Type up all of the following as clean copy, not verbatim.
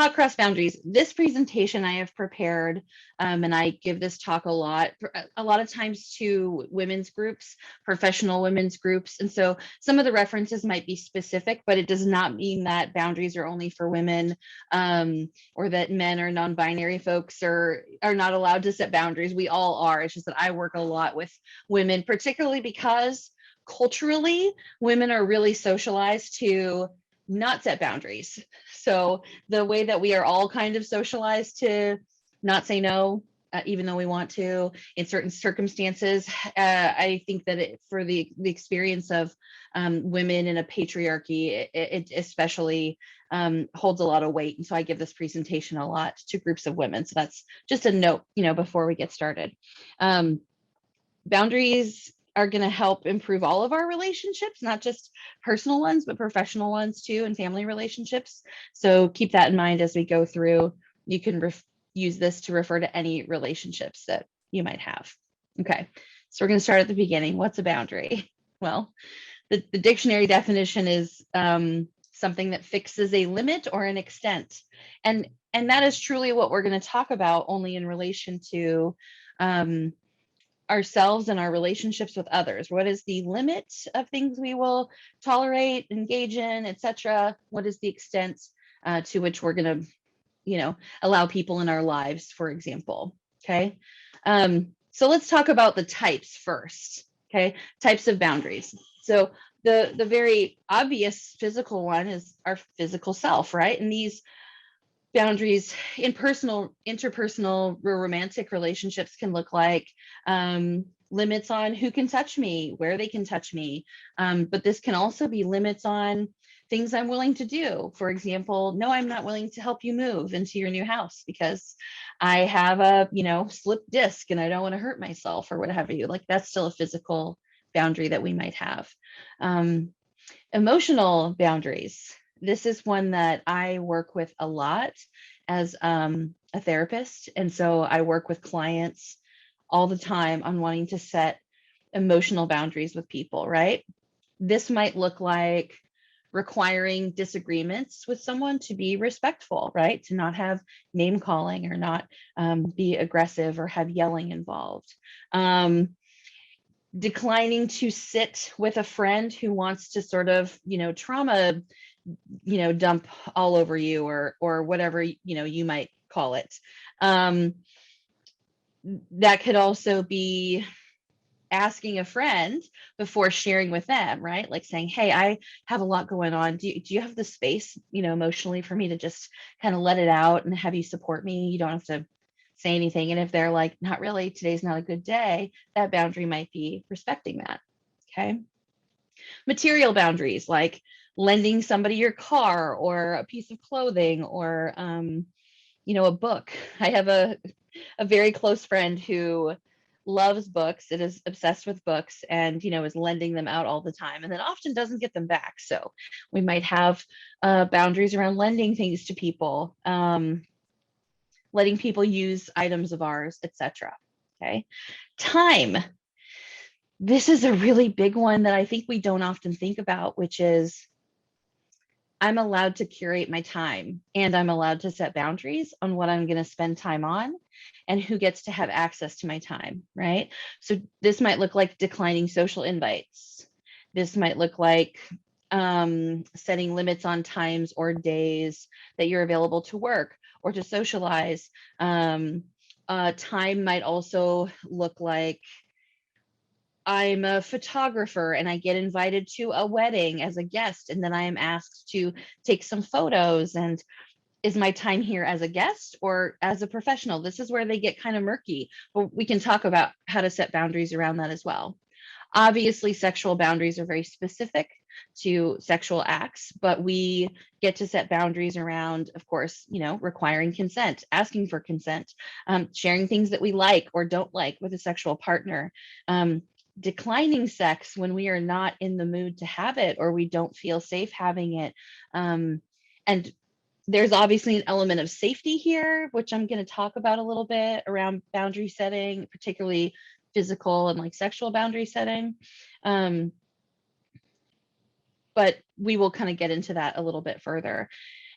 hot cross boundaries. This presentation I have prepared, and I give this talk a lot of times to women's groups, professional women's groups. And so some of the references might be specific, but it does not mean that boundaries are only for women, or that men or non-binary folks are not allowed to set boundaries. We all are. It's just that I work a lot with women, particularly because culturally, women are really socialized to not set boundaries. So the way that we are all kind of socialized to not say no, even though we want to in certain circumstances, I think that for the experience of women in a patriarchy, it especially holds a lot of weight. And so I give this presentation a lot to groups of women. So that's just a note, before we get started. Boundaries are going to help improve all of our relationships, not just personal ones, but professional ones too, and family relationships. So keep that in mind as we go through. You can use this to refer to any relationships that you might have. Okay, so we're going to start at the beginning. What's a boundary? Well, the dictionary definition is something that fixes a limit or an extent. And that is truly what we're going to talk about, only in relation to ourselves and our relationships with others. What is the limit of things we will tolerate, engage in, etc.? What is the extent to which we're going to, allow people in our lives, for example? Okay. So let's talk about the types first. Okay. Types of boundaries. So the very obvious physical one is our physical self, right? And these boundaries in personal, interpersonal, or romantic relationships can look like limits on who can touch me, where they can touch me. But this can also be limits on things I'm willing to do. For example, no, I'm not willing to help you move into your new house because I have a, slipped disc and I don't want to hurt myself or what have you. Like, that's still a physical boundary that we might have. Emotional boundaries. This is one that I work with a lot as a therapist. And so I work with clients all the time on wanting to set emotional boundaries with people, right? This might look like requiring disagreements with someone to be respectful, right? To not have name calling or not be aggressive or have yelling involved. Declining to sit with a friend who wants to sort of, trauma dump all over you or whatever, you might call it. That could also be asking a friend before sharing with them, right? Like saying, hey, I have a lot going on. Do you have the space, emotionally for me to just kind of let it out and have you support me? You don't have to say anything. And if they're like, not really, today's not a good day, that boundary might be respecting that. Okay. Material boundaries, like lending somebody your car or a piece of clothing or, a book. I have a very close friend who loves books. It is obsessed with books and, is lending them out all the time and then often doesn't get them back. So we might have boundaries around lending things to people, letting people use items of ours, etc. Okay. Time. This is a really big one that I think we don't often think about, which is I'm allowed to curate my time and I'm allowed to set boundaries on what I'm going to spend time on and who gets to have access to my time, right? So this might look like declining social invites. This might look like setting limits on times or days that you're available to work or to socialize. Time might also look like I'm a photographer and I get invited to a wedding as a guest, and then I am asked to take some photos. And is my time here as a guest or as a professional? This is where they get kind of murky, but we can talk about how to set boundaries around that as well. Obviously, sexual boundaries are very specific to sexual acts, but we get to set boundaries around, of course, requiring consent, asking for consent, sharing things that we like or don't like with a sexual partner, declining sex when we are not in the mood to have it or we don't feel safe having it. And there's obviously an element of safety here, which I'm going to talk about a little bit around boundary setting, particularly physical and like sexual boundary setting. But we will kind of get into that a little bit further.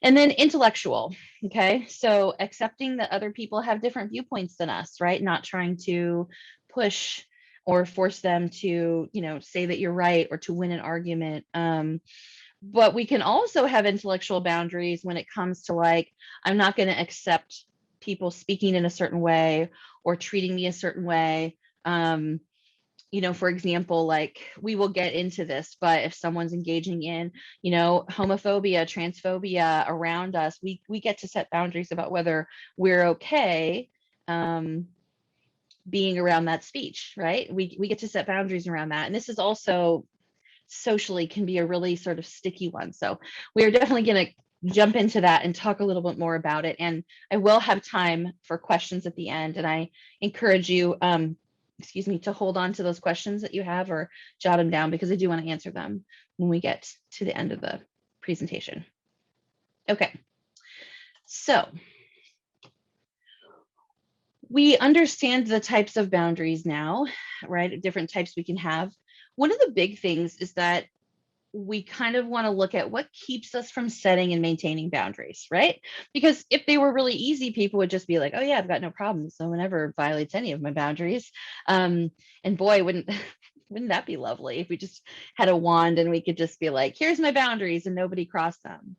And then intellectual, okay? So accepting that other people have different viewpoints than us, right? Not trying to push or force them to, say that you're right or to win an argument. But we can also have intellectual boundaries when it comes to like, I'm not going to accept people speaking in a certain way or treating me a certain way. For example, like we will get into this, but if someone's engaging in, homophobia, transphobia around us, we get to set boundaries about whether we're okay being around that speech, right? We get to set boundaries around that. And this is also socially can be a really sort of sticky one. So we are definitely going to jump into that and talk a little bit more about it. And I will have time for questions at the end. And I encourage you, to hold on to those questions that you have or jot them down because I do want to answer them when we get to the end of the presentation. Okay. So we understand the types of boundaries now, right? Different types we can have. One of the big things is that we kind of want to look at what keeps us from setting and maintaining boundaries, right? Because if they were really easy, people would just be like, oh yeah, I've got no problem. So whenever violates any of my boundaries. And boy, wouldn't that be lovely if we just had a wand and we could just be like, here's my boundaries and nobody crossed them.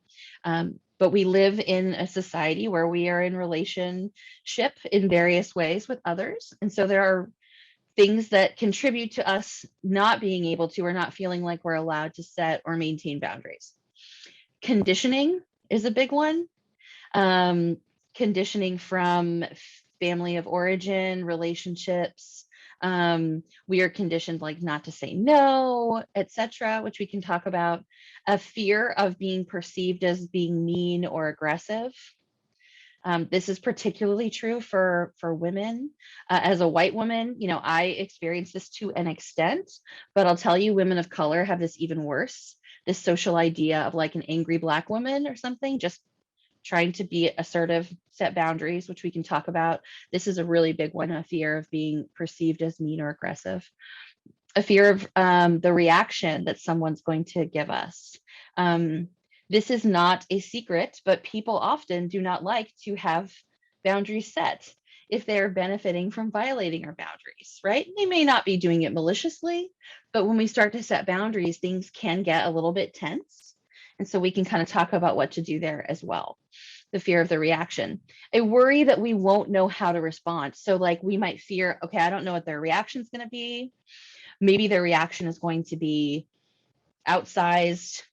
But we live in a society where we are in relationship in various ways with others. And so there are things that contribute to us not being able to or not feeling like we're allowed to set or maintain boundaries. Conditioning is a big one. Conditioning from family of origin, relationships. We are conditioned like not to say no, etc., which we can talk about. A fear of being perceived as being mean or aggressive. This is particularly true for women. As a white woman, I experienced this to an extent, but I'll tell you, women of color have this even worse. This social idea of like an angry Black woman or something, just trying to be assertive, set boundaries, which we can talk about. This is a really big one, a fear of being perceived as mean or aggressive. A fear of the reaction that someone's going to give us. This is not a secret, but people often do not like to have boundaries set if they're benefiting from violating our boundaries, right? They may not be doing it maliciously, but when we start to set boundaries, things can get a little bit tense. And so we can kind of talk about what to do there as well. The fear of the reaction. A worry that we won't know how to respond. So like we might fear, okay, I don't know what their reaction is going to be. Maybe their reaction is going to be outsized,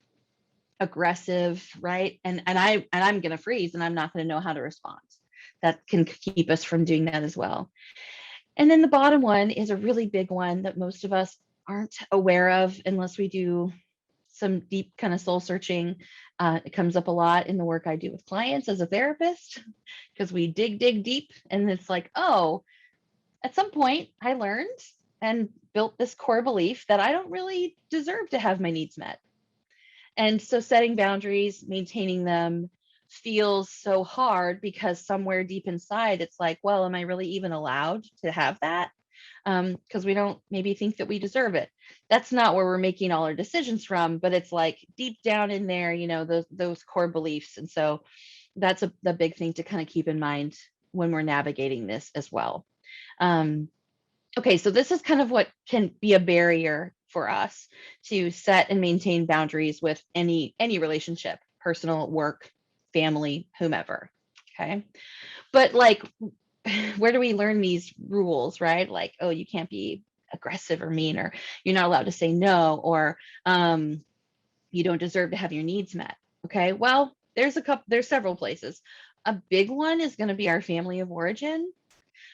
aggressive, right? And I'm going to freeze and I'm not going to know how to respond. That can keep us from doing that as well. And then the bottom one is a really big one that most of us aren't aware of unless we do some deep kind of soul searching. It comes up a lot in the work I do with clients as a therapist because we dig deep and it's like, oh, at some point I learned and built this core belief that I don't really deserve to have my needs met. And so setting boundaries, maintaining them feels so hard because somewhere deep inside, it's like, well, am I really even allowed to have that? Because we don't maybe think that we deserve it. That's not where we're making all our decisions from, but it's like deep down in there, those core beliefs. And so that's the big thing to kind of keep in mind when we're navigating this as well. Okay, so this is kind of what can be a barrier for us to set and maintain boundaries with any relationship, personal, work, family, whomever. Okay, but like, where do we learn these rules, right? Like, oh, you can't be aggressive or mean, or you're not allowed to say no, or you don't deserve to have your needs met. Okay, well, there's several places. A big one is going to be our family of origin,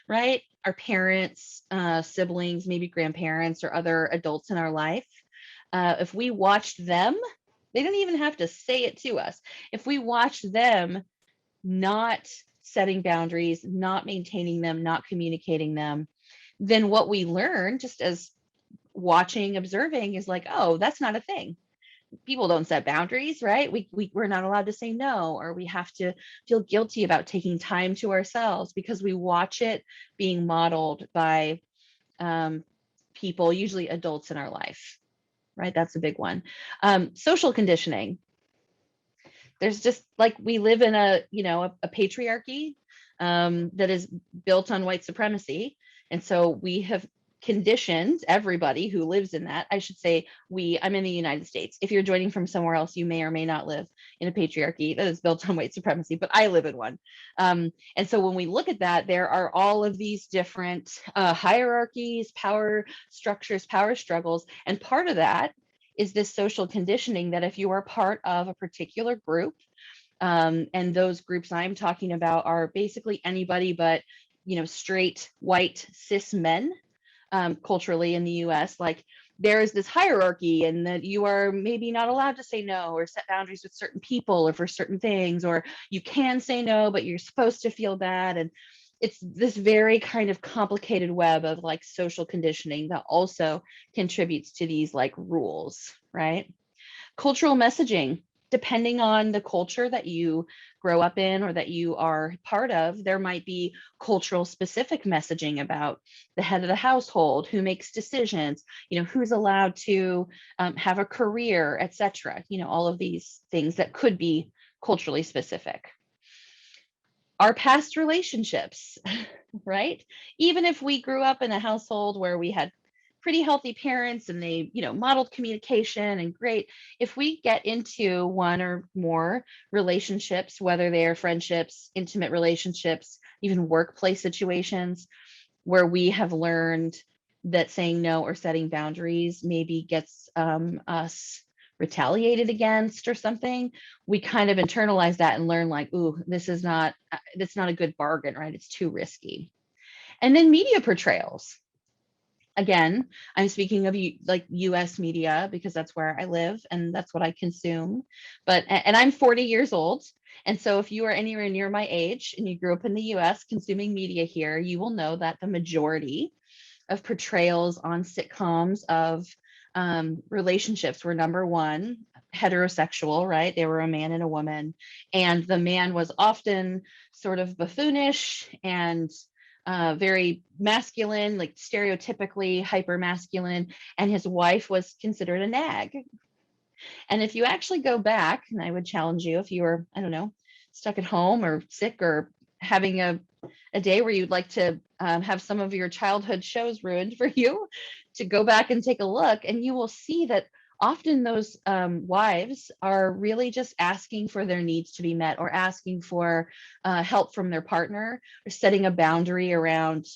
right? Our parents, siblings, maybe grandparents or other adults in our life. If we watched them, they don't even have to say it to us. If we watch them not setting boundaries, not maintaining them, not communicating them, then what we learn just as watching, observing is like, oh, that's not a thing. People don't set boundaries, right? We're not allowed to say no, or we have to feel guilty about taking time to ourselves because we watch it being modeled by people, usually adults in our life, right? That's a big one. Social conditioning. There's just like, we live in a, a patriarchy that is built on white supremacy. And so we have conditioned everybody who lives in that. I should say I'm in the United States. If you're joining from somewhere else, you may or may not live in a patriarchy that is built on white supremacy, but I live in one. And so when we look at that, there are all of these different hierarchies, power structures, power struggles. And part of that is this social conditioning that if you are part of a particular group, and those groups I'm talking about are basically anybody but, straight, white, cis men, culturally in the US, like there is this hierarchy, and that you are maybe not allowed to say no or set boundaries with certain people or for certain things, or you can say no, but you're supposed to feel bad. And it's this very kind of complicated web of like social conditioning that also contributes to these like rules, right? Cultural messaging, depending on the culture that you grow up in or that you are part of, there might be cultural specific messaging about the head of the household, who makes decisions, who's allowed to have a career, etc. All of these things that could be culturally specific. Our past relationships, right? Even if we grew up in a household where we had pretty healthy parents and they, modeled communication and great, if we get into one or more relationships, whether they are friendships, intimate relationships, even workplace situations, where we have learned that saying no or setting boundaries maybe gets us retaliated against or something, we kind of internalize that and learn like, ooh, that's not a good bargain, right? It's too risky. And then media portrayals. Again, I'm speaking of like US media because that's where I live and that's what I consume. And I'm 40 years old. And so if you are anywhere near my age and you grew up in the US consuming media here, you will know that the majority of portrayals on sitcoms of relationships were, number one, heterosexual, right? They were a man and a woman. And the man was often sort of buffoonish and very masculine, like stereotypically hyper masculine, and his wife was considered a nag. And if you actually go back, and I would challenge you, if you were, I don't know, stuck at home or sick or having a day where you'd like to have some of your childhood shows ruined for you, to go back and take a look, and you will see that often those wives are really just asking for their needs to be met, or asking for help from their partner, or setting a boundary around,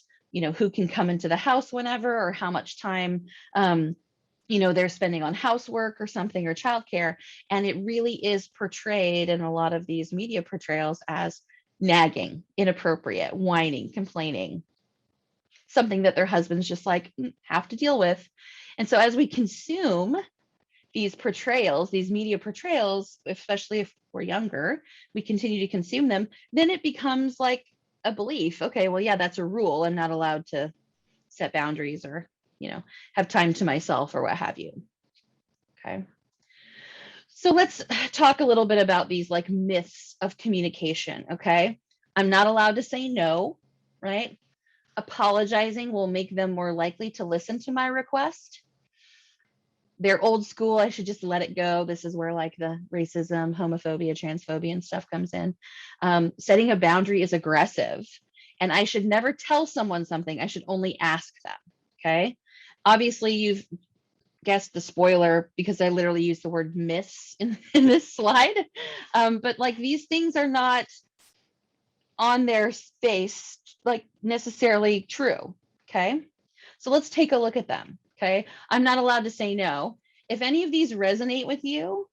who can come into the house whenever, or how much time they're spending on housework or something, or childcare. And it really is portrayed in a lot of these media portrayals as nagging, inappropriate, whining, complaining, something that their husbands just like have to deal with. And so as we consume these portrayals, these media portrayals, especially if we're younger, we continue to consume them, then it becomes like a belief. Okay, well, yeah, that's a rule. I'm not allowed to set boundaries or, have time to myself or what have you. Okay. So let's talk a little bit about these like myths of communication. Okay. I'm not allowed to say no, right? Apologizing will make them more likely to listen to my request. They're old school. I should just let it go. This is where like the racism, homophobia, transphobia and stuff comes in. Setting a boundary is aggressive, and I should never tell someone something. I should only ask them. Okay. Obviously, you've guessed the spoiler because I literally used the word myths in this slide. But like these things are not on their face like necessarily true. Okay. So let's take a look at them. Okay. I'm not allowed to say no. If any of these resonate with you,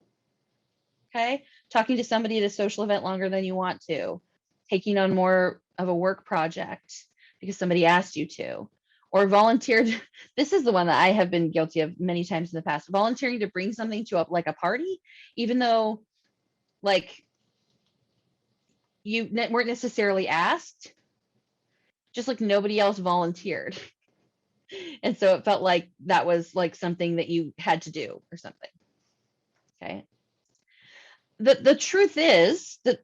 okay, talking to somebody at a social event longer than you want to, taking on more of a work project because somebody asked you to, or volunteered. This is the one that I have been guilty of many times in the past, volunteering to bring something to like a party, even though like you weren't necessarily asked, just like nobody else volunteered. And so it felt like that was like something that you had to do or something. Okay. The truth is that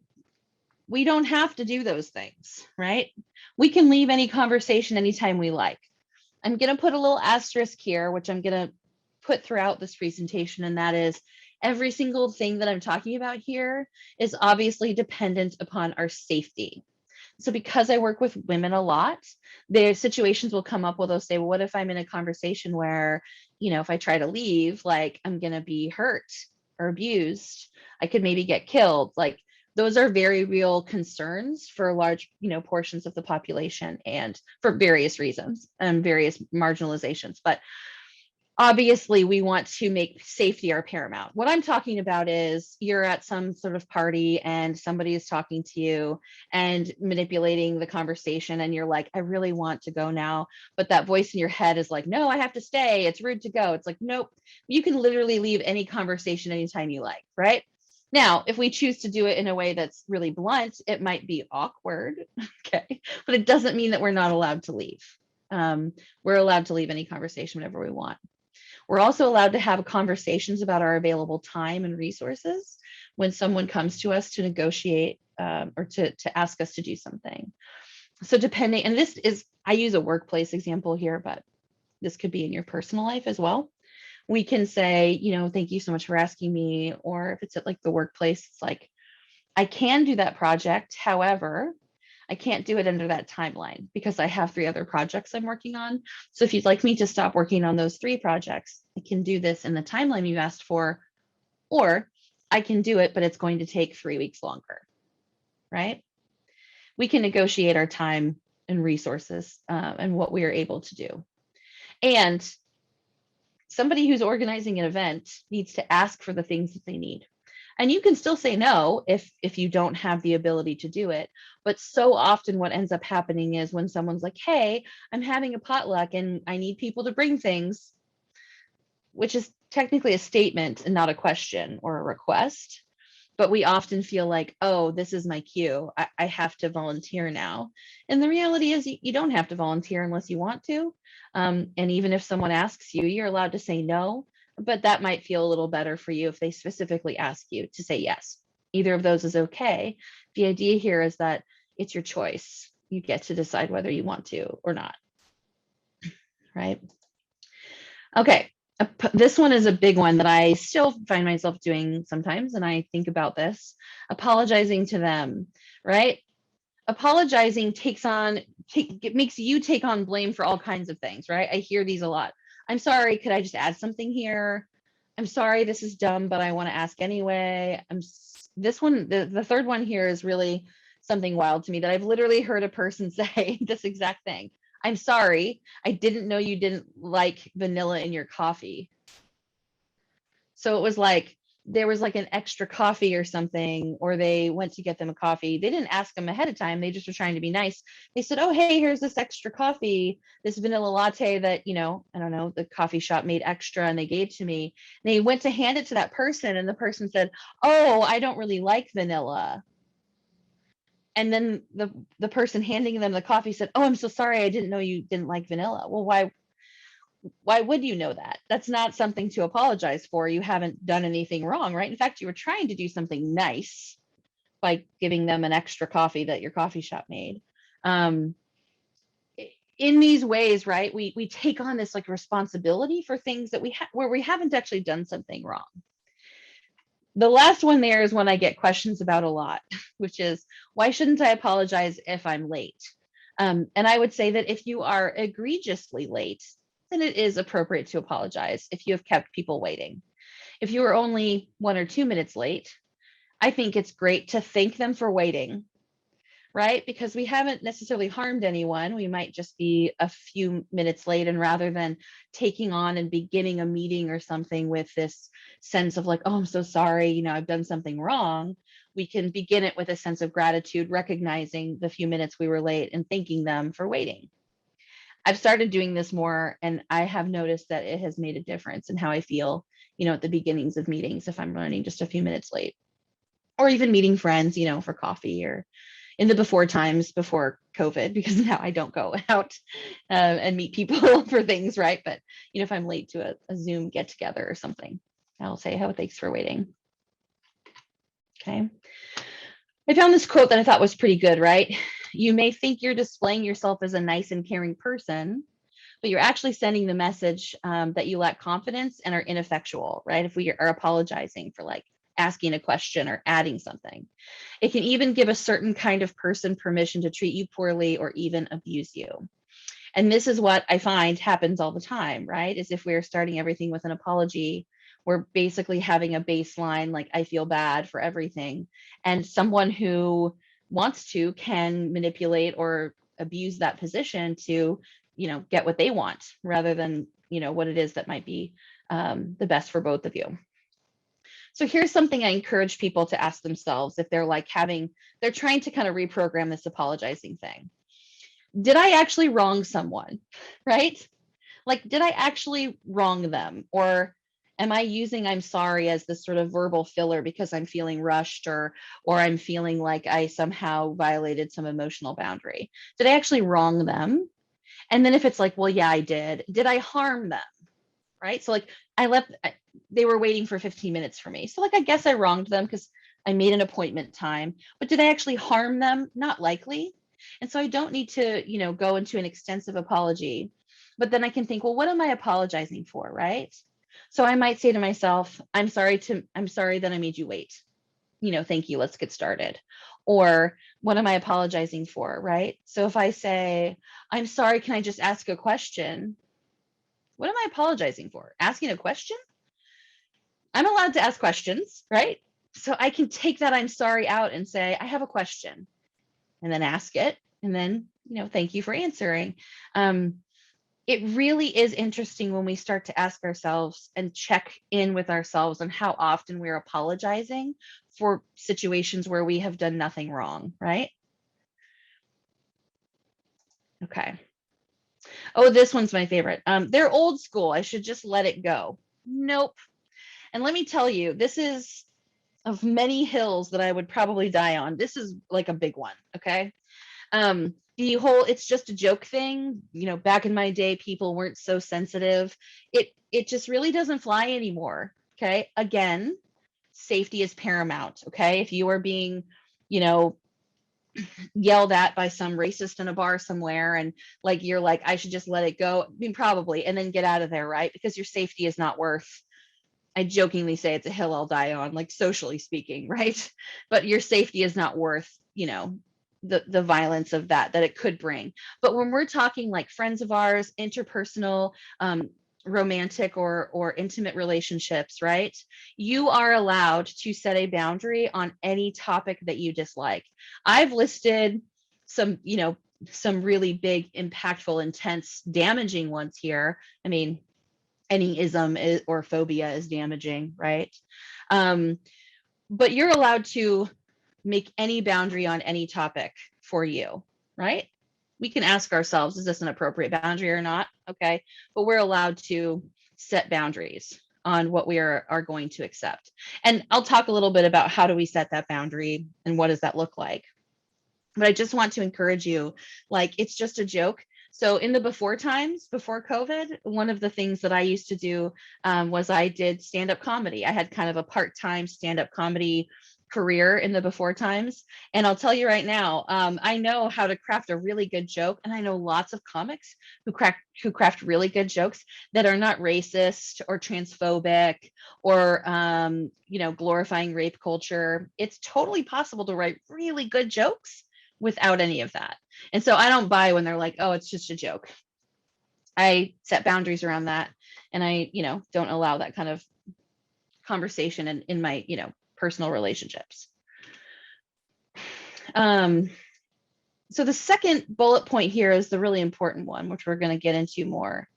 we don't have to do those things, right? We can leave any conversation anytime we like. I'm going to put a little asterisk here, which I'm going to put throughout this presentation, and that is Every single thing that I'm talking about here is obviously dependent upon our safety. So because I work with women a lot, their situations will come up where they'll say, well, what if I'm in a conversation where, if I try to leave, like I'm going to be hurt or abused, I could maybe get killed. Like those are very real concerns for large, portions of the population and for various reasons and various marginalizations. But obviously we want to make safety our paramount. What I'm talking about is you're at some sort of party and somebody is talking to you and manipulating the conversation and you're like, I really want to go now, but that voice in your head is like, no, I have to stay, it's rude to go. It's like, nope, you can literally leave any conversation anytime you like, right? Now, if we choose to do it in a way that's really blunt, it might be awkward, okay, but it doesn't mean that we're not allowed to leave. We're allowed to leave any conversation whenever we want. We're also allowed to have conversations about our available time and resources when someone comes to us to negotiate or to ask us to do something. So depending, and this is, I use a workplace example here, but this could be in your personal life as well. We can say, thank you so much for asking me. Or if it's at like the workplace, it's like, I can do that project. However, I can't do it under that timeline because I have 3 other projects I'm working on. So if you'd like me to stop working on those 3 projects, I can do this in the timeline you asked for, or I can do it, but it's going to take 3 weeks longer, right? We can negotiate our time and resources and what we are able to do. And somebody who's organizing an event needs to ask for the things that they need. And you can still say no if you don't have the ability to do it. But so often what ends up happening is when someone's like, hey, I'm having a potluck and I need people to bring things, which is technically a statement and not a question or a request. But we often feel like, oh, this is my cue. I have to volunteer now. And the reality is you don't have to volunteer unless you want to. And even if someone asks you, you're allowed to say no, but that might feel a little better for you if they specifically ask you to say yes. Either of those is okay. The idea here is that it's your choice. You get to decide whether you want to or not, right? Okay, this one is a big one that I still find myself doing sometimes, and I think about this, apologizing to them, right? Apologizing it makes you take on blame for all kinds of things, right? I hear these a lot. I'm sorry, could I just add something here? I'm sorry, this is dumb, but I want to ask anyway. This one, the third one here is really something wild to me that I've literally heard a person say this exact thing. I'm sorry, I didn't know you didn't like vanilla in your coffee. So it was like there was like an extra coffee or something, or they went to get them a coffee. They didn't ask them ahead of time. They just were trying to be nice. They said, oh, hey, here's this extra coffee, this vanilla latte that, I don't know, the coffee shop made extra and they gave to me. And they went to hand it to that person and the person said, oh, I don't really like vanilla. And then the person handing them the coffee said, oh, I'm so sorry, I didn't know you didn't like vanilla. Well, why would you know that? That's not something to apologize for. You haven't done anything wrong, right? In fact, you were trying to do something nice by giving them an extra coffee that your coffee shop made. In these ways, right, we take on this like responsibility for things that where we haven't actually done something wrong. The last one there is one I get questions about a lot, which is, why shouldn't I apologize if I'm late? And I would say that if you are egregiously late, then it is appropriate to apologize if you have kept people waiting. If you are only 1 or 2 minutes late, I think it's great to thank them for waiting, right? Because we haven't necessarily harmed anyone. We might just be a few minutes late. And rather than taking on and beginning a meeting or something with this sense of like, oh, I'm so sorry, I've done something wrong, we can begin it with a sense of gratitude, recognizing the few minutes we were late and thanking them for waiting. I've started doing this more, and I have noticed that it has made a difference in how I feel, at the beginnings of meetings, if I'm running just a few minutes late, or even meeting friends, for coffee, or in the before times before COVID, because now I don't go out and meet people for things, right? But, if I'm late to a Zoom get together or something, I'll say, oh, thanks for waiting. Okay. I found this quote that I thought was pretty good, right? You may think you're displaying yourself as a nice and caring person, but you're actually sending the message that you lack confidence and are ineffectual, right? If we are apologizing for like asking a question or adding something. It can even give a certain kind of person permission to treat you poorly or even abuse you. And this is what I find happens all the time, right? Is if we're starting everything with an apology, we're basically having a baseline, like I feel bad for everything. And someone who wants to can manipulate or abuse that position to, get what they want rather than, what it is that might be the best for both of you. So here's something I encourage people to ask themselves if they're like they're trying to kind of reprogram this apologizing thing. Did I actually wrong someone? Right? Like, did I actually wrong them? Or am I using I'm sorry as this sort of verbal filler because I'm feeling rushed or I'm feeling like I somehow violated some emotional boundary? Did I actually wrong them? And then if it's like, well, yeah, I did I harm them? Right? So like they were waiting for 15 minutes for me. So like, I guess I wronged them because I made an appointment time, but did I actually harm them? Not likely. And so I don't need to, go into an extensive apology, but then I can think, well, what am I apologizing for? Right? So I might say to myself, I'm sorry that I made you wait. Thank you. Let's get started. Or what am I apologizing for? Right? So if I say, I'm sorry, can I just ask a question? What am I apologizing for? Asking a question? I'm allowed to ask questions, right? So I can take that I'm sorry out and say, I have a question, and then ask it. And then, thank you for answering. It really is interesting when we start to ask ourselves and check in with ourselves on how often we're apologizing for situations where we have done nothing wrong, right? Okay. Oh, this one's my favorite. They're old school. I should just let it go. Nope. And let me tell you, this is of many hills that I would probably die on. This is like a big one. Okay. The whole it's just a joke thing, back in my day, people weren't so sensitive. It just really doesn't fly anymore. Okay. Again, safety is paramount. Okay. If you are being, you know, yelled at by some racist in a bar somewhere and like you're like, I should just let it go. I mean, probably, and then get out of there, right? Because your safety is not worth, I jokingly say it's a hill I'll die on, like socially speaking, right? But your safety is not worth, the violence of that it could bring. But when we're talking like friends of ours, interpersonal, romantic or intimate relationships, right? You are allowed to set a boundary on any topic that you dislike. I've listed some, some really big, impactful, intense, damaging ones here. I mean, any ism or phobia is damaging, right? But you're allowed to make any boundary on any topic for you, right? We can ask ourselves, is this an appropriate boundary or not? Okay, but we're allowed to set boundaries on what we are going to accept. And I'll talk a little bit about how do we set that boundary and what does that look like. But I just want to encourage you, like, it's just a joke. So in the before times, before COVID, one of the things that I used to do was I did stand-up comedy. I had kind of a part-time stand-up comedy career in the before times. And I'll tell you right now, I know how to craft a really good joke. And I know lots of comics who craft really good jokes that are not racist or transphobic or, glorifying rape culture. It's totally possible to write really good jokes without any of that. And so I don't buy when they're like, oh, it's just a joke. I set boundaries around that. And I, don't allow that kind of conversation in my, personal relationships. So the second bullet point here is the really important one, which we're going to get into more.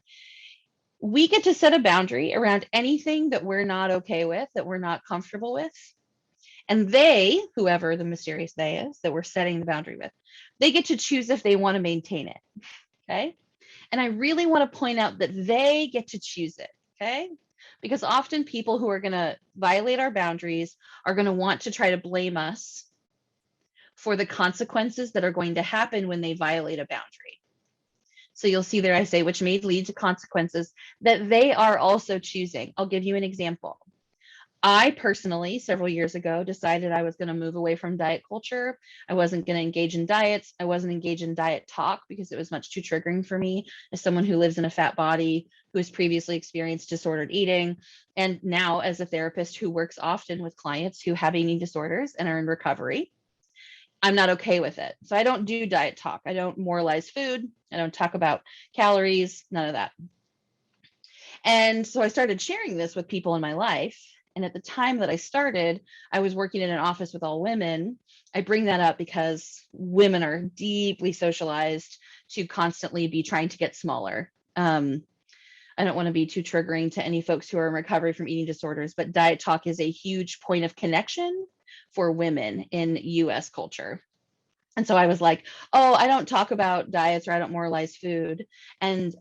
We get to set a boundary around anything that we're not okay with, that we're not comfortable with. And they, whoever the mysterious they is that we're setting the boundary with, they get to choose if they want to maintain it. Okay. And I really want to point out that they get to choose it. Okay. Because often people who are going to violate our boundaries are going to want to try to blame us for the consequences that are going to happen when they violate a boundary. So you'll see there I say, which may lead to consequences that they are also choosing. I'll give you an example. I personally, several years ago, decided I was going to move away from diet culture. I wasn't going to engage in diets. I wasn't engaged in diet talk because it was much too triggering for me as someone who lives in a fat body, who has previously experienced disordered eating, and now as a therapist who works often with clients who have eating disorders and are in recovery. I'm not okay with it. So I don't do diet talk. I don't moralize food. I don't talk about calories, none of that. And so I started sharing this with people in my life. And at the time that I started, I was working in an office with all women. I bring that up because women are deeply socialized to constantly be trying to get smaller. I don't want to be too triggering to any folks who are in recovery from eating disorders, but diet talk is a huge point of connection for women in US culture. And so I was like, oh, I don't talk about diets or I don't moralize food. And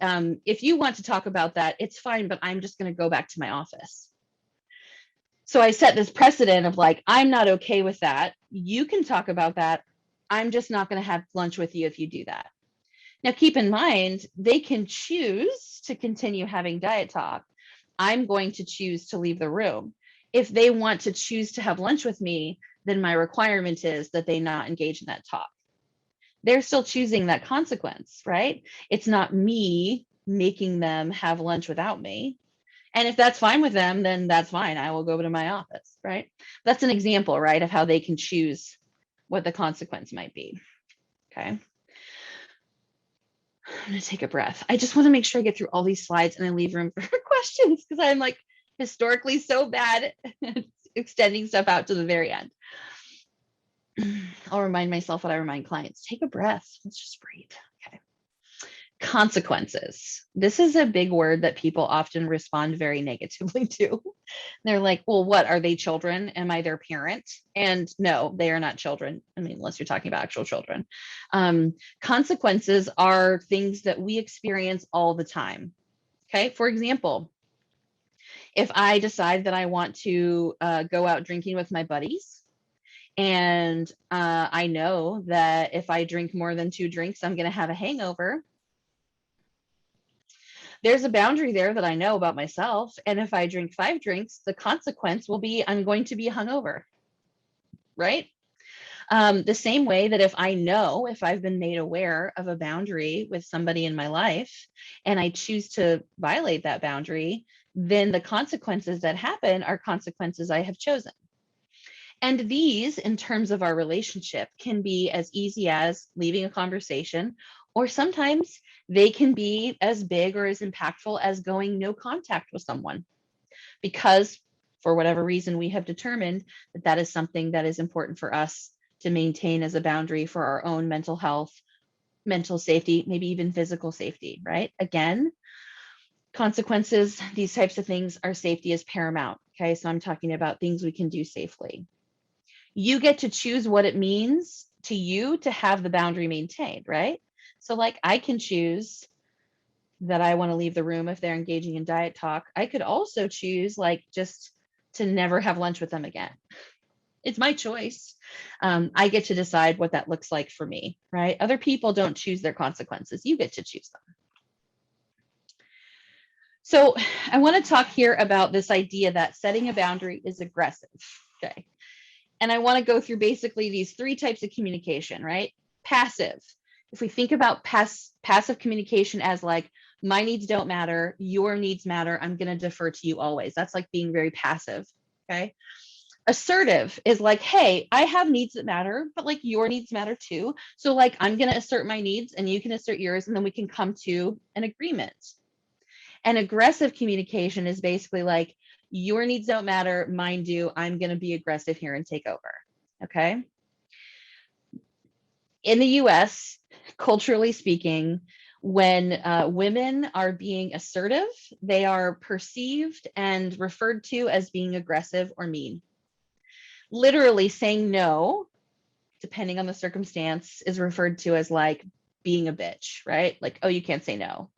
if you want to talk about that, it's fine, but I'm just going to go back to my office. So I set this precedent of like, I'm not okay with that. You can talk about that. I'm just not going to have lunch with you if you do that. Now, keep in mind, they can choose to continue having diet talk. I'm going to choose to leave the room. If they want to choose to have lunch with me, then my requirement is that they not engage in that talk. They're still choosing that consequence, right? It's not me making them have lunch without me. And if that's fine with them, then that's fine. I will go to my office, right? That's an example, right, of how they can choose what the consequence might be. Okay. I'm going to take a breath. I just want to make sure I get through all these slides and then leave room for questions because I'm like historically so bad at extending stuff out to the very end. I'll remind myself what I remind clients. Take a breath. Let's just breathe. Okay. Consequences. This is a big word that people often respond very negatively to. They're like, well, what are they, children? Am I their parent? And no, they are not children. I mean, unless you're talking about actual children. Consequences are things that we experience all the time. Okay. For example, if I decide that I want to go out drinking with my buddies, and I know that if I drink more than 2 drinks, I'm going to have a hangover. There's a boundary there that I know about myself. And if I drink 5 drinks, the consequence will be I'm going to be hungover, right? The same way that if I know, if I've been made aware of a boundary with somebody in my life and I choose to violate that boundary, then the consequences that happen are consequences I have chosen. And these, in terms of our relationship, can be as easy as leaving a conversation, or sometimes they can be as big or as impactful as going no contact with someone, because for whatever reason, we have determined that that is something that is important for us to maintain as a boundary for our own mental health, mental safety, maybe even physical safety, right? Again, consequences, these types of things, our safety is paramount. Okay, so I'm talking about things we can do safely. You get to choose what it means to you to have the boundary maintained, right? So like I can choose that I want to leave the room if they're engaging in diet talk. I could also choose like just to never have lunch with them again. It's my choice. I get to decide what that looks like for me, right? Other people don't choose their consequences. You get to choose them. So I want to talk here about this idea that setting a boundary is aggressive. Okay. And I want to go through basically these 3 types of communication, right? Passive. If we think about passive communication as like, my needs don't matter, your needs matter, I'm going to defer to you always. That's like being very passive. Okay. Assertive is like, hey, I have needs that matter, but like your needs matter too. So like, I'm going to assert my needs and you can assert yours, and then we can come to an agreement. And aggressive communication is basically like, your needs don't matter, mine do. I'm going to be aggressive here and take over. Okay. In the US, culturally speaking, when women are being assertive, they are perceived and referred to as being aggressive or mean. Literally saying no, depending on the circumstance, is referred to as like being a bitch, right? Like, oh, you can't say no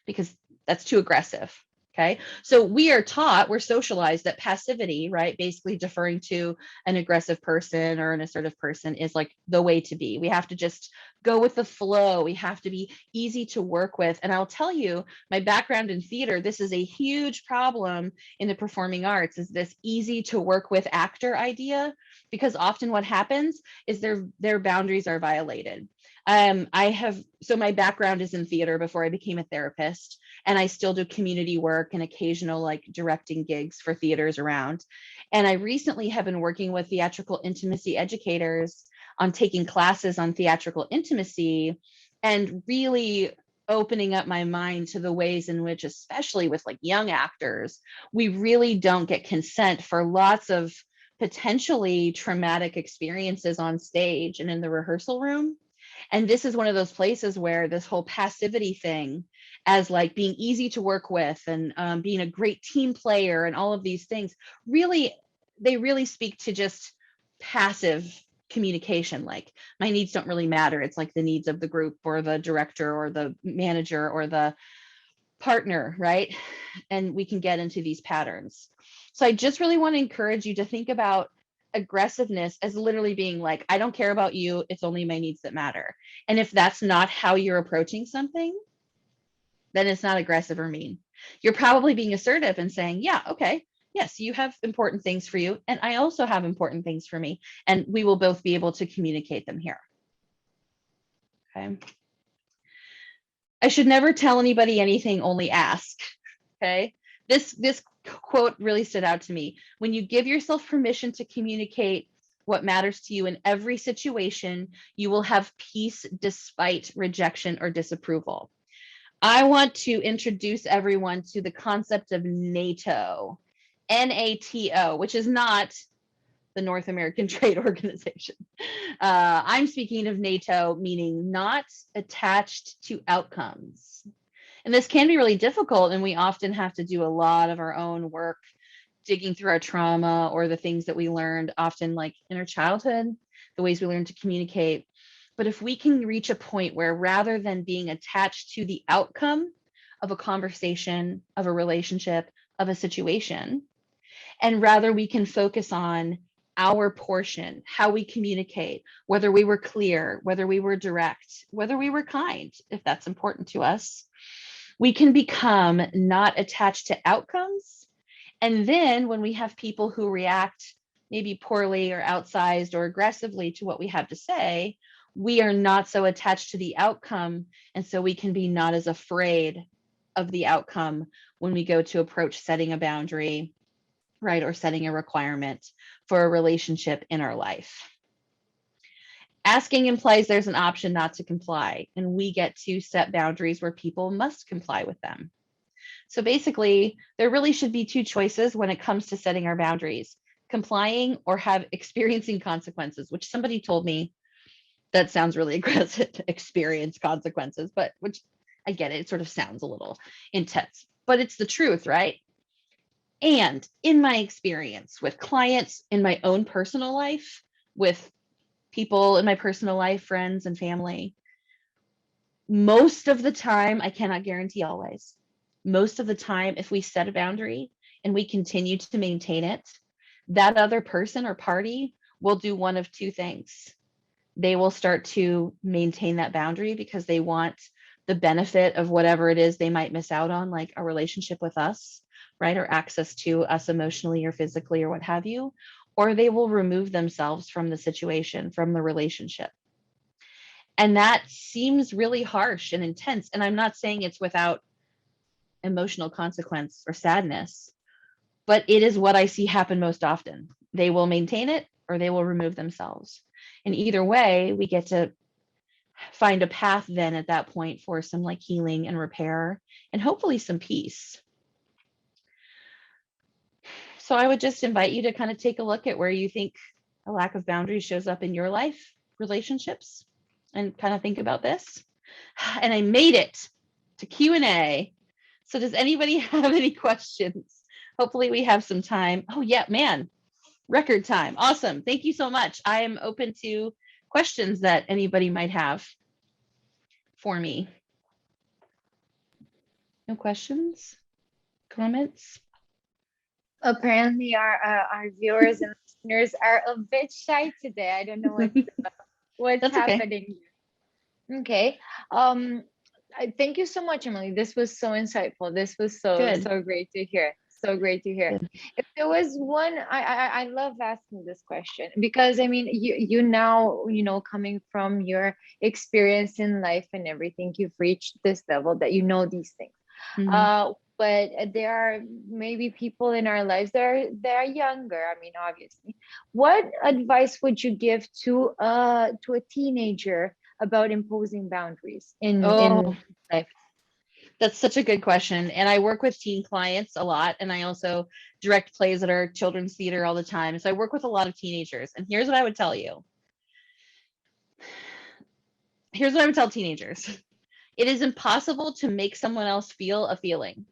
because that's too aggressive. Okay, so we are taught, we're socialized that passivity, right, basically deferring to an aggressive person or an assertive person is like the way to be. We have to just go with the flow. We have to be easy to work with. And I'll tell you, my background in theater, this is a huge problem in the performing arts, is this easy to work with actor idea, because often what happens is their boundaries are violated. So my background is in theater before I became a therapist, and I still do community work and occasional like directing gigs for theaters around. And I recently have been working with theatrical intimacy educators on taking classes on theatrical intimacy and really opening up my mind to the ways in which, especially with like young actors, we really don't get consent for lots of potentially traumatic experiences on stage and in the rehearsal room. And this is one of those places where this whole passivity thing, as like being easy to work with and being a great team player and all of these things, really, they really speak to just passive communication. Like, my needs don't really matter. It's like the needs of the group or the director or the manager or the partner, right? And we can get into these patterns. So I just really want to encourage you to think about aggressiveness as literally being like, I don't care about you, it's only my needs that matter. And if that's not how you're approaching something, then it's not aggressive or mean. You're probably being assertive and saying, yeah, okay, yes, you have important things for you, and I also have important things for me, and we will both be able to communicate them here. Okay. I should never tell anybody anything, only ask. Okay. This quote really stood out to me. When you give yourself permission to communicate what matters to you in every situation, you will have peace despite rejection or disapproval. I want to introduce everyone to the concept of NATO, NATO, which is not the North American Trade Organization. I'm speaking of NATO, meaning not attached to outcomes. And this can be really difficult, and we often have to do a lot of our own work digging through our trauma or the things that we learned, often like in our childhood, the ways we learn to communicate. But if we can reach a point where rather than being attached to the outcome of a conversation, of a relationship, of a situation, and rather we can focus on our portion, how we communicate, whether we were clear, whether we were direct, whether we were kind, if that's important to us, we can become not attached to outcomes. And then when we have people who react maybe poorly or outsized or aggressively to what we have to say, we are not so attached to the outcome. And so we can be not as afraid of the outcome when we go to approach setting a boundary, right, or setting a requirement for a relationship in our life. Asking implies there's an option not to comply, and we get to set boundaries where people must comply with them. So basically, there really should be two choices when it comes to setting our boundaries: complying or have experiencing consequences, which somebody told me that sounds really aggressive, experience consequences, but which I get it, it sort of sounds a little intense, but it's the truth, right? And in my experience with clients, in my own personal life, with people in my personal life, friends and family, most of the time, I cannot guarantee always, most of the time, if we set a boundary and we continue to maintain it, that other person or party will do one of two things. They will start to maintain that boundary because they want the benefit of whatever it is they might miss out on, like a relationship with us, right? Or access to us emotionally or physically or what have you. Or they will remove themselves from the situation, from the relationship. And that seems really harsh and intense. And I'm not saying it's without emotional consequence or sadness, but it is what I see happen most often. They will maintain it or they will remove themselves. And either way, we get to find a path then at that point for some like healing and repair and hopefully some peace. So I would just invite you to kind of take a look at where you think a lack of boundaries shows up in your life, relationships, and kind of think about this. And I made it to Q&A. So does anybody have any questions? Hopefully we have some time. Oh yeah, man, record time. Awesome. Thank you so much. I am open to questions that anybody might have for me. No questions? comments? Apparently, our viewers and listeners are a bit shy today. I don't know what's That's okay. happening. Okay. Um, thank you so much, Emily. This was so insightful. This was Good. so great to hear. So great to hear. Good. If there was one, I love asking this question because I mean, you now, coming from your experience in life and everything, you've reached this level that you know these things. Mhm. But there are maybe people in our lives that are younger. I mean, obviously, what advice would you give to a teenager about imposing boundaries Oh, in life? that's such a good question. And I work with teen clients a lot. And I also direct plays at our children's theater all the time. So I work with a lot of teenagers. And here's what I would tell you. Here's what I would tell teenagers. It is impossible to make someone else feel a feeling.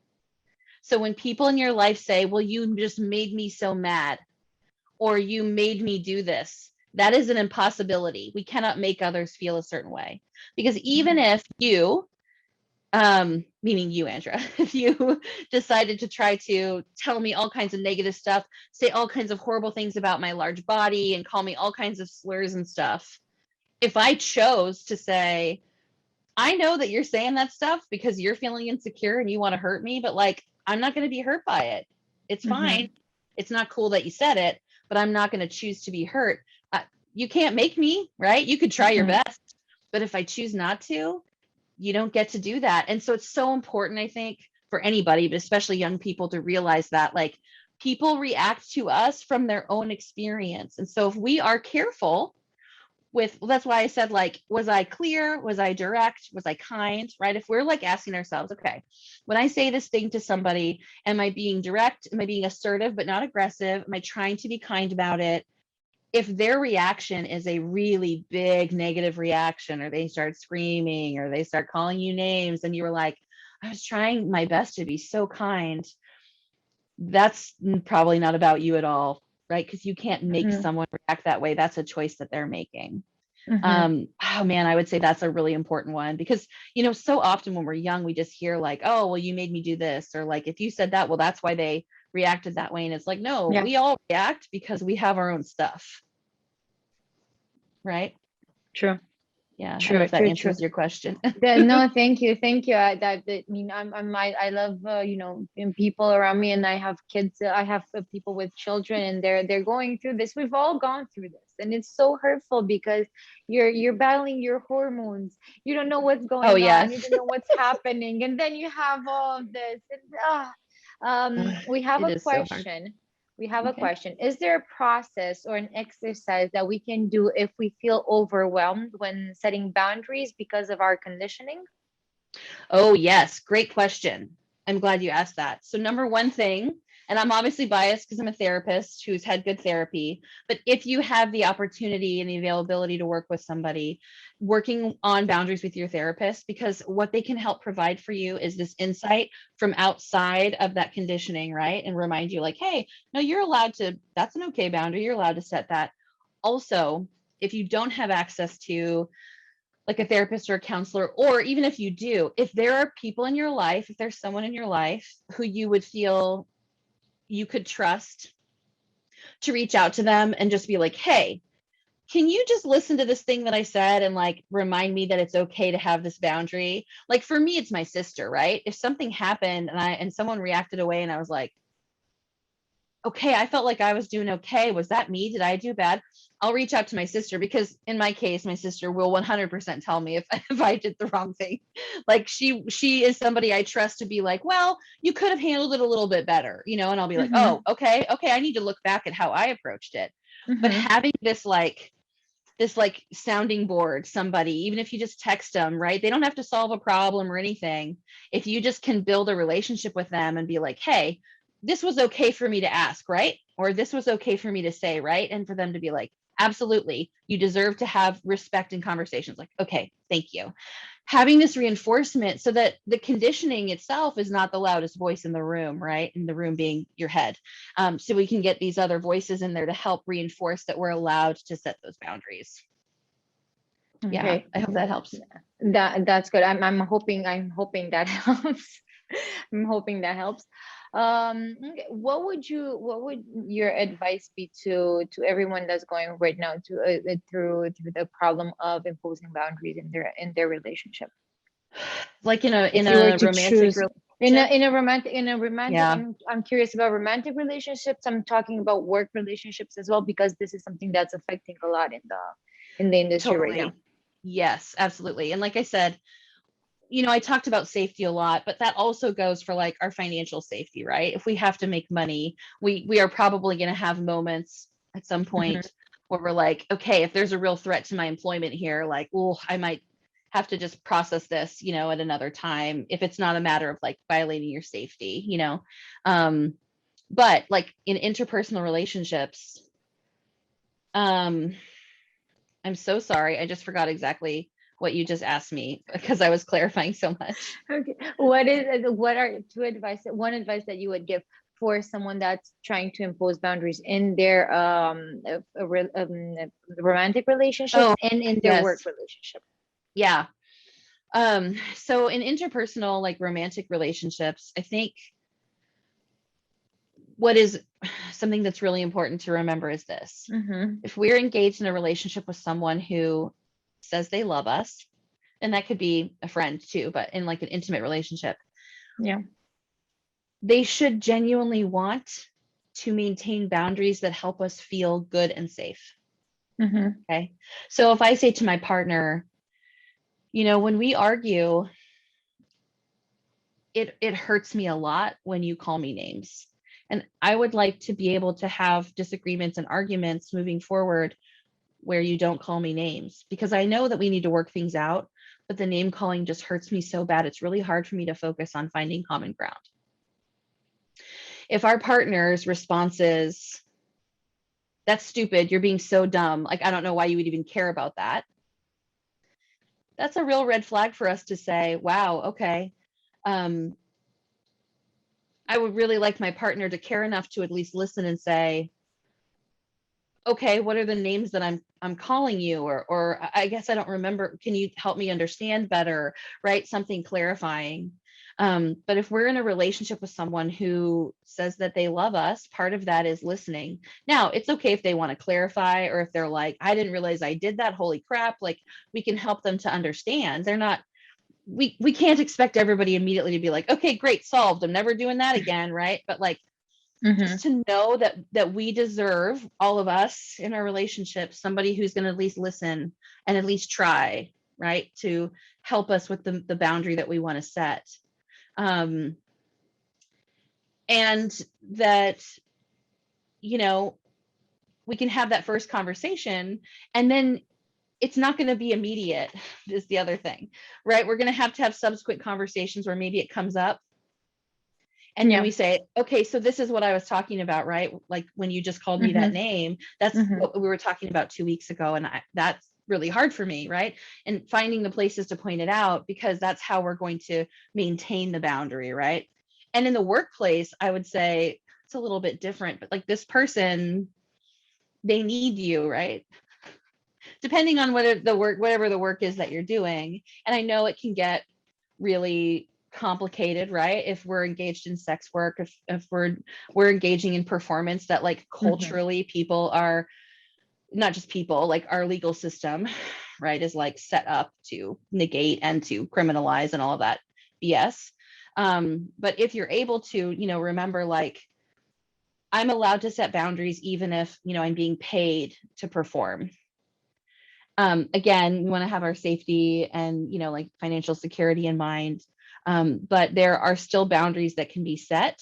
So when people in your life say, well, you just made me so mad, or you made me do this, that is an impossibility. We cannot make others feel a certain way. Because even Mhm. if you, meaning you, Andrea, if you decided to try to tell me all kinds of negative stuff, say all kinds of horrible things about my large body, and call me all kinds of slurs and stuff, if I chose to say, I know that you're saying that stuff because you're feeling insecure and you want to hurt me, but like, I'm not going to be hurt by it. It's fine. Mhm. It's not cool that you said it, but I'm not going to choose to be hurt. Uh, you can't make me, right? You could try your Mhm. best, but if I choose not to, you don't get to do that. And so it's so important, I think, for anybody, but especially young people, to realize that like people react to us from their own experience. And so if we are careful with, well, that's why I said, like, was I clear? Was I direct? Was I kind? Right? If we're like asking ourselves, okay, when I say this thing to somebody, am I being direct? Am I being assertive but not aggressive? Am I trying to be kind about it? If their reaction is a really big negative reaction, or they start screaming, or they start calling you names, and you were like, I was trying my best to be so kind, that's probably not about you at all, right? Because you can't make Mhm. someone react that way. That's a choice that they're making. Mhm. Oh man, I would say that's a really important one, because so often when we're young, we just hear like, oh, well, you made me do this, or like, if you said that, well, that's why they reacted that way. And it's like, no, Yeah. we all react because we have our own stuff, right? True. Yeah, I don't know True. if that True. True. answers your question. No, thank you, thank you. I mean, I love people around me, and I have kids. I have people with children, and they're going through this. We've all gone through this, and it's so hurtful because you're battling your hormones. You don't know what's Oh going on. You yes. don't know what's happening, and then you have all of this. And, we have It a is so hard. question. We have a Okay. question. Is there a process or an exercise that we can do if we feel overwhelmed when setting boundaries because of our conditioning? Oh, yes. Great question. I'm glad you asked that. So, number one thing, and I'm obviously biased because I'm a therapist who's had good therapy, but if you have the opportunity and the availability to work with somebody, working on boundaries with your therapist, because what they can help provide for you is this insight from outside of that conditioning, right? And remind you, like, hey, no, you're allowed to, that's an okay boundary. You're allowed to set that. Also, if you don't have access to like a therapist or a counselor, or even if you do, if there are people in your life, if there's someone in your life who you would feel you could trust, to reach out to them and just be like, hey, can you just listen to this thing that I said and like remind me that it's okay to have this boundary? Like for me, it's my sister, right? If something happened and someone reacted away and I was like, okay, I felt like I was doing okay. Was that me? Did I do bad? I'll reach out to my sister, because in my case, my sister will 100% tell me if, if I did the wrong thing. Like she is somebody I trust to be like, well, you could have handled it a little bit better, and I'll be like, oh, Mm-hmm. okay, I need to look back at how I approached it. But Mm-hmm. having this sounding board, somebody, even if you just text them, right? They don't have to solve a problem or anything. If you just can build a relationship with them and be like, hey, this was okay for me to ask, right? Or this was okay for me to say, right? And for them to be like, absolutely, you deserve to have respect in conversations. Like, okay, thank you. Having this reinforcement so that the conditioning itself is not the loudest voice in the room, right? In the room being your head. So we can get these other voices in there to help reinforce that we're allowed to set those boundaries. Yeah, Okay. I hope that helps. That's good. I'm hoping that helps. I'm hoping that helps. Okay, what would your advice be to everyone that's going right now to through the problem of imposing boundaries in their relationship? Like in a If you were to romantic choose in relationship. a romantic, Yeah, I'm curious about romantic relationships. I'm talking about work relationships as well, because this is something that's affecting a lot in the industry right now. totally. Yes, absolutely. And like I said, I talked about safety a lot, but that also goes for like our financial safety, right? If we have to make money, we are probably going to have moments at some Hmm. point where we're like, okay, if there's a real threat to my employment here, like, oh, I might have to just process this, at another time if it's not a matter of like violating your safety. Um, but like in interpersonal relationships, um, I'm so sorry. I just forgot exactly what you just asked me because I was clarifying so much. Okay. What are one advice that you would give for someone that's trying to impose boundaries in their romantic relationships Oh, and in their work yes. relationship? Yeah. So in interpersonal, like romantic relationships, I think what is something that's really important to remember is this. Mm-hmm. If we're engaged in a relationship with someone who says they love us, and that could be a friend too, but in like an intimate relationship, Yeah. they should genuinely want to maintain boundaries that help us feel good and safe. Mm-hmm. Okay. So if I say to my partner, when we argue, it hurts me a lot when you call me names. And I would like to be able to have disagreements and arguments moving forward where you don't call me names, because I know that we need to work things out, but the name calling just hurts me so bad. It's really hard for me to focus on finding common ground. If our partner's response is, that's stupid, you're being so dumb, like, I don't know why you would even care about that. That's a real red flag for us to say, wow, okay. Um, I would really like my partner to care enough to at least listen and say, okay, what are the names that I'm calling you? Or I guess I don't remember. Can you help me understand better? Right? Something clarifying. But if we're in a relationship with someone who says that they love us, part of that is listening. Now, it's okay if they want to clarify, or if they're like, I didn't realize I did that. Holy crap. Like, we can help them to understand. They're not, we can't expect everybody immediately to be like, okay, great, solved. I'm never doing that again. Right. But like, Mm-hmm. just to know that we deserve, all of us in our relationship, somebody who's going to at least listen and at least try, right, to help us with the boundary that we want to set. um and that, you know we can have that first conversation, and then it's not going to be immediate is the other thing, right? We're going to have subsequent conversations where maybe it comes up. And then Yeah. we say, okay, so this is what I was talking about, right? Like when you just called me that Mm-hmm. name, that's Mm-hmm. what we were talking about 2 weeks ago. And that's really hard for me, right? And finding the places to point it out, because that's how we're going to maintain the boundary, right? And in the workplace, I would say it's a little bit different, but like this person, they need you, right? Depending on whatever the work is that you're doing. And I know it can get really complicated, right? If we're engaged in sex work, if we're engaging in performance that like Mm-hmm. culturally people are, not just people, like our legal system, right, is like set up to negate and to criminalize and all of that BS. But if you're able to, remember, like, I'm allowed to set boundaries even if, I'm being paid to perform. Again, we want to have our safety and, like financial security in mind. But there are still boundaries that can be set,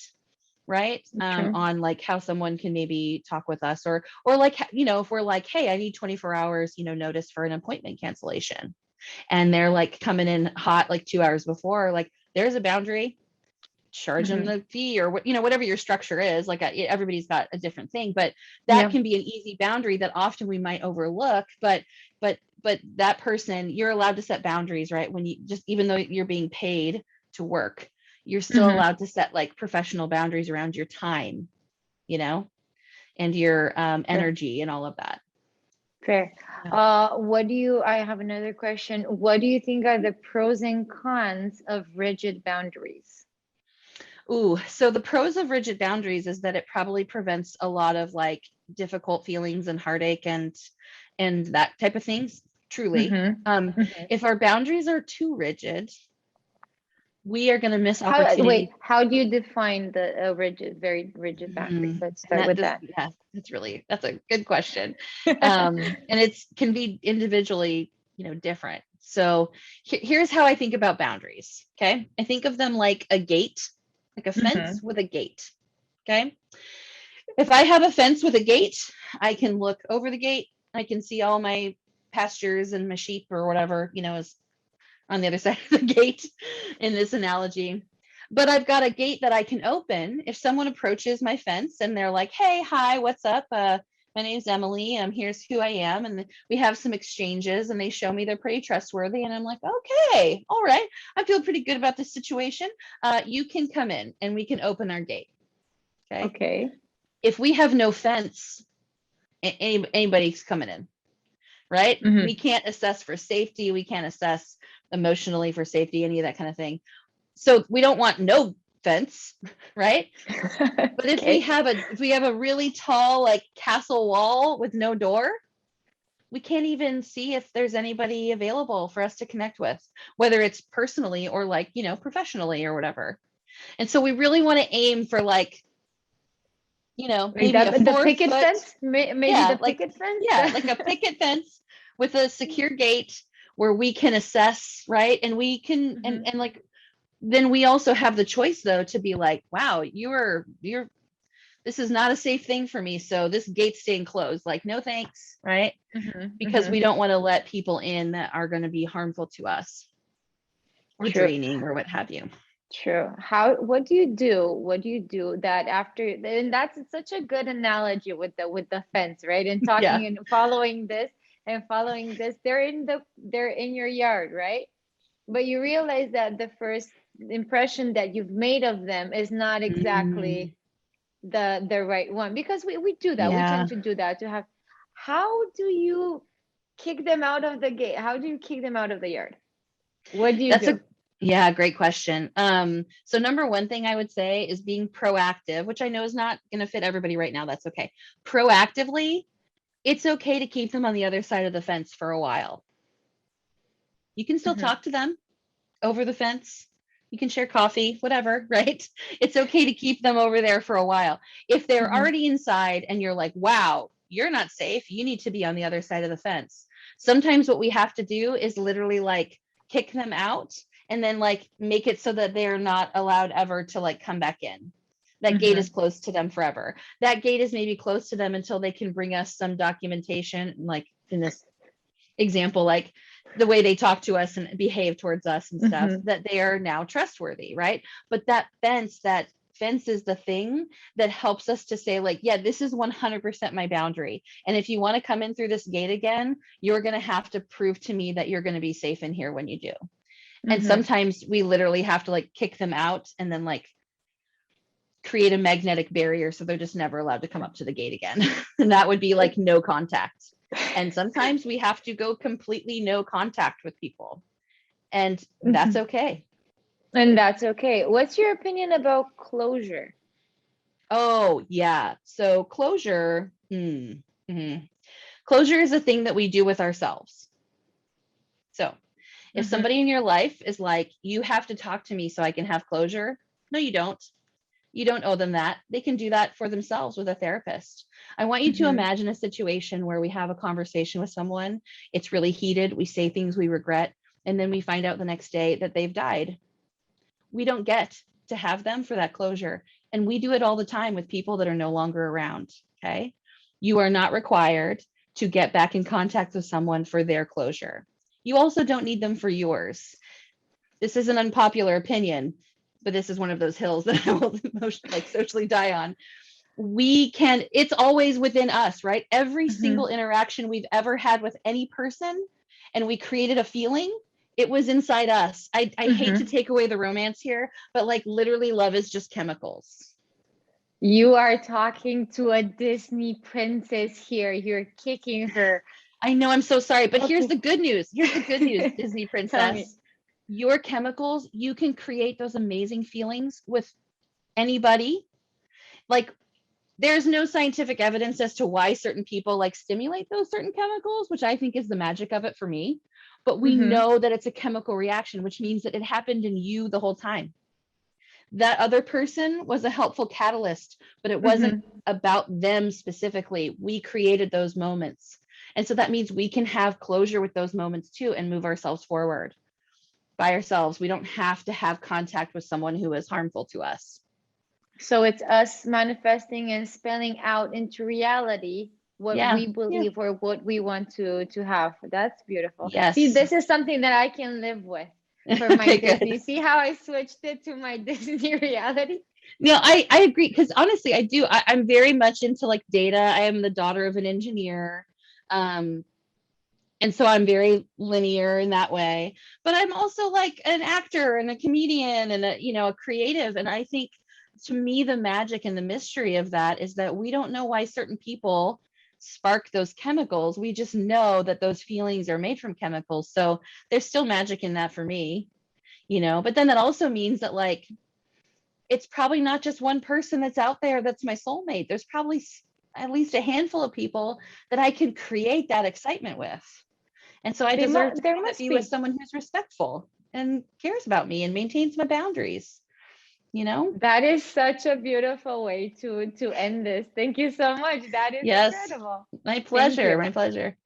right? True. On like how someone can maybe talk with us, or like, if we're like, hey, I need 24 hours, notice for an appointment cancellation. And they're like coming in hot like 2 hours before, like there's a boundary, charge them Mm-hmm. the fee, or what, whatever your structure is. Like everybody's got a different thing, but that Yeah. can be an easy boundary that often we might overlook. But that person, you're allowed to set boundaries, right? When you just, even though you're being paid to work, you're still Mm-hmm. allowed to set like professional boundaries around your time, you know and your Fair. energy and all of that. Fair. Yeah. I have another question. What do you think are the pros and cons of rigid boundaries? Ooh, so the pros of rigid boundaries is that it probably prevents a lot of like difficult feelings and heartache and that type of things, truly. Mm-hmm. Mm-hmm. If our boundaries are too rigid, we are going to miss Wait, opportunities. how do you define the rigid, very rigid boundaries? Let's And start that with just, that. yeah, that's a good question. And it's can be individually, different. So here's how I think about boundaries. Okay. I think of them like a gate, like a fence Mm-hmm. with a gate. Okay. If I have a fence with a gate, I can look over the gate. I can see all my pastures and my sheep or whatever, is on the other side of the gate in this analogy. But I've got a gate that I can open. If someone approaches my fence and they're like, hey, hi, what's up? My name's Emily. Here's who I am. And we have some exchanges and they show me they're pretty trustworthy. And I'm like, okay, all right. I feel pretty good about this situation. You can come in and we can open our gate. Okay. Okay. If we have no fence, anybody's coming in, right? Mm-hmm. We can't assess for safety. We can't assess emotionally for safety, any of that kind of thing. So we don't want no fence, right? But if we Okay. have a really tall like castle wall with no door, we can't even see if there's anybody available for us to connect with, whether it's personally or like, professionally or whatever. And so we really want to aim for like, Wait, maybe a that the 4 foot, picket fence? Maybe yeah, the picket fence? like a picket fence with a secure gate where we can assess, right? And we can Mm-hmm. and like then we also have the choice though to be like, wow, you're this is not a safe thing for me, so this gate's staying closed. Like, no thanks, right? Mm-hmm. Because Mm-hmm. we don't want to let people in that are going to be harmful to us or True. draining or what have you. True. What do you do? What do you do that after, and that's such a good analogy with the fence, right? And Yeah. talking and following this, they're in your yard, right? But you realize that the first impression that you've made of them is not exactly Mm, the right one, because we do that. We yeah. tend to do that to have. How do you kick them out of the gate? How do you kick them out of the yard? What do you That's do? a yeah, great question. So number one thing I would say is being proactive, which I know is not going to fit everybody right now. That's okay. Proactively, it's okay to keep them on the other side of the fence for a while. You can still Mm-hmm. talk to them over the fence. You can share coffee, whatever, right? It's okay to keep them over there for a while. If they're Mm-hmm. already inside and you're like, wow, you're not safe, you need to be on the other side of the fence. Sometimes what we have to do is literally like kick them out and then like make it so that they're not allowed ever to like come back in. That gate is Mm-hmm. closed to them forever. That gate is maybe closed to them until they can bring us some documentation, like in this example, like the way they talk to us and behave towards us and stuff, Mm-hmm. that they are now trustworthy, right? But that fence is the thing that helps us to say like, yeah, this is 100% my boundary, and if you want to come in through this gate again, you're going to have to prove to me that you're going to be safe in here when you do. And Mm-hmm. sometimes we literally have to like kick them out and then like create a magnetic barrier so they're just never allowed to come up to the gate again. And that would be like no contact. And sometimes we have to go completely no contact with people. And that's Mm-hmm. okay. And that's okay. What's your opinion about closure? Oh, yeah. So closure, closure is a thing that we do with ourselves. So if Mm-hmm. somebody in your life is like, you have to talk to me so I can have closure, no, you don't. You don't owe them that. They can do that for themselves with a therapist. I want you to Mm-hmm. imagine a situation where we have a conversation with someone. It's really heated. We say things we regret, and then we find out the next day that they've died. We don't get to have them for that closure. And we do it all the time with people that are no longer around. Okay. You are not required to get back in contact with someone for their closure. You also don't need them for yours. This is an unpopular opinion, but this is one of those hills that I will like socially die on. It's always within us, right? Every Mm-hmm. single interaction we've ever had with any person, and we created a feeling, it was inside us. I hate to Mm-hmm. take away the romance here, but like literally love is just chemicals. You are talking to a Disney princess here. You're kicking her. I know, I'm so sorry, but here's Okay. the good news. Here's the good news, Disney Tell me. princess. Your chemicals, you can create those amazing feelings with anybody. Like, there's no scientific evidence as to why certain people like stimulate those certain chemicals, which I think is the magic of it for me. But we Mm-hmm. know that it's a chemical reaction, which means that it happened in you the whole time. That other person was a helpful catalyst, but it wasn't Mm-hmm. about them specifically. We created those moments. And so that means we can have closure with those moments too and move ourselves forward by ourselves. We don't have to have contact with someone who is harmful to us. So it's us manifesting and spelling out into reality what Yeah. we Yeah. believe or what we want to have. That's beautiful. See, Yes. this is something that I can live with for my Okay, good. Disney. See how I switched it to my Disney reality? No, I agree, because honestly, I do. I'm very much into like data. I am the daughter of an engineer. Um, and so I'm very linear in that way. But I'm also like an actor and a comedian and a creative. And I think, to me, the magic and the mystery of that is that we don't know why certain people spark those chemicals. We just know that those feelings are made from chemicals. So there's still magic in that for me. But then that also means that, like, it's probably not just one person that's out there that's my soulmate. There's probably at least a handful of people that I can create that excitement with. And so I deserve to There have it must be with be. someone who's respectful and cares about me and maintains my boundaries. That is such a beautiful way to end this. Thank you so much. That is Yes, incredible. my Thank pleasure. you. My pleasure.